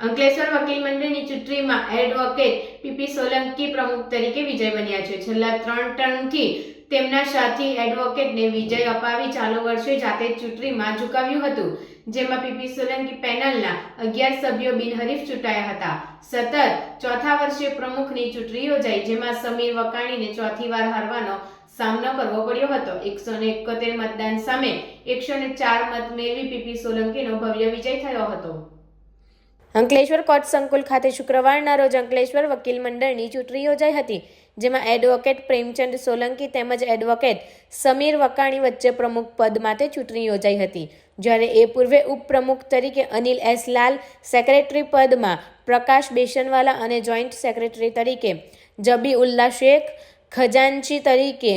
અંકલેશ્વર વકીલ મંડળની ચૂંટણીમાં એડવોકેટ પીપી સોલંકી પ્રમુખ તરીકે વિજય બન્યા છે। છેલ્લા 3 ટર્મથી તેમના સાથી એડવોકેટને વિજય અપાવી ચાલુ વર્ષે જાતે ચૂંટણીમાં ઝુકાવ્યું હતું, જેમાં પીપી સોલંકી પેનલના 11 સભ્યો બિનહરીફ ચૂંટાયા હતા। સતત ચોથા વર્ષે પ્રમુખની ચૂંટણી યોજાઈ, જેમાં સમીર વકાણીને ચોથી વાર હારવાનો સામનો કરવો પડ્યો હતો। 171 મતદાન સામે 104 મત મેળવી પીપી સોલંકીનો ભવ્ય વિજય થયો હતો। અંકલેશ્વર કોર્ટ સંકુલ ખાતે શુક્રવારના રોજ અંકલેશ્વર વકીલ મંડળની ચૂંટણી યોજાઈ હતી, જેમાં એડવોકેટ પ્રેમચંદ સોલંકી તેમજ એડવોકેટ સમીર વકાણી વચ્ચે પ્રમુખ પદ માટે ચૂંટણી યોજાઈ હતી, જ્યારે એ પૂર્વે ઉપપ્રમુખ તરીકે અનિલ એસ લાલ, સેક્રેટરી પદમાં પ્રકાશ બેસનવાલા અને જોઈન્ટ સેક્રેટરી તરીકે જબી ઉલ્લા શેખ, ખજાનચી તરીકે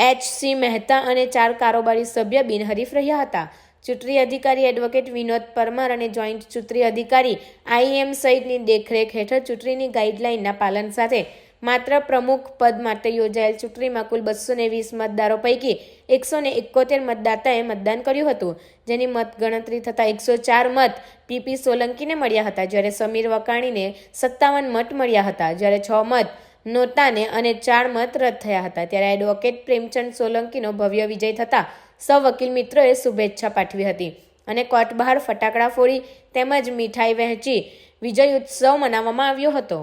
HC મહેતા અને 4 કારોબારી સભ્ય બિનહરીફ રહ્યા હતા। ચૂંટણી અધિકારી એડવોકેટ વિનોદ પરમાર અને જોઈન્ટ ચૂંટણી અધિકારી IM સહિતની દેખરેખ હેઠળ ચૂંટણીની ગાઈડલાઈનના પાલન સાથે માત્ર પ્રમુખ પદ માટે યોજાયેલ ચૂંટણીમાં કુલ 220 મતદારો પૈકી 171 મતદાતાએ મતદાન કર્યું હતું, જેની મતગણતરી થતાં 104 મત પીપી સોલંકીને મળ્યા હતા, જ્યારે સમીર વકાણીને 57 મત મળ્યા હતા, જ્યારે 6 મત નોટાને અને 4 મત રદ થયા હતા। ત્યારે એડવોકેટ પ્રેમચંદ સોલંકીનો ભવ્ય વિજય થતાં સૌ વકીલ મિત્રોએ શુભેચ્છા પાઠવી હતી અને કોર્ટ બહાર ફટાકડા ફોડી તેમજ મીઠાઈ વહેંચી વિજય ઉત્સવ મનાવવામાં આવ્યો હતો।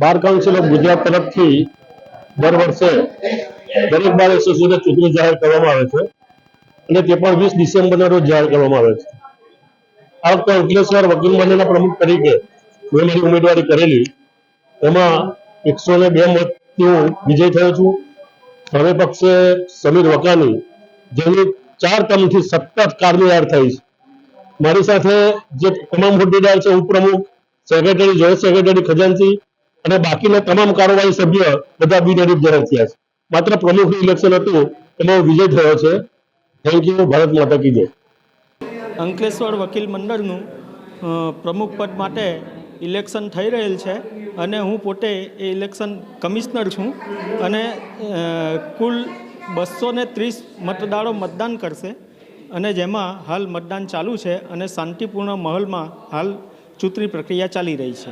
બાર કાઉન્સિલ ઓફ ગુજરાત તરફથી દર વર્ષે દરેક બાર એસોસિએશન ચૂંટણી જાહેર કરવામાં આવે છે અને તે પણ 20 ડિસેમ્બરના રોજ જાહેર કરવામાં આવે છે। આ વખતે અંકલેશ્વર વકીલ મંડળના પ્રમુખ તરીકે મેં મારી ઉમેદવારી કરેલી, એમાં 102 મતથી હું વિજય થયો છું। હવે પક્ષે સમીર વકાણી, જેની 4 ટર્મથી સતત કાર્યવાર થઈ છે, મારી સાથે જે તમામ હોદ્દેદાર છે, ઉપપ્રમુખ, સેક્રેટરી, જોઈન્ટ સેક્રેટરી, ખજાનચી અને બાકીના તમામ કારોબારી સભ્ય બધા બિનહરીફ જાહેર થયા છે। માત્ર પ્રમુખનું ઇલેક્શન હતું, એમાં વિજય થયો છે। Thank you. ભારત માતા કી જય। અંકલેશ્વર વકીલ મંડળનું પ્રમુખ પદ માટે ઇલેક્શન થઈ રહેલ છે અને હું પોતે એ ઇલેક્શન કમિશનર છું અને કુલ 230 મતદારો મતદાન કરશે અને જેમાં હાલ મતદાન ચાલુ છે અને શાંતિપૂર્ણ માહોલમાં હાલ ચૂંટણી પ્રક્રિયા ચાલી રહી છે।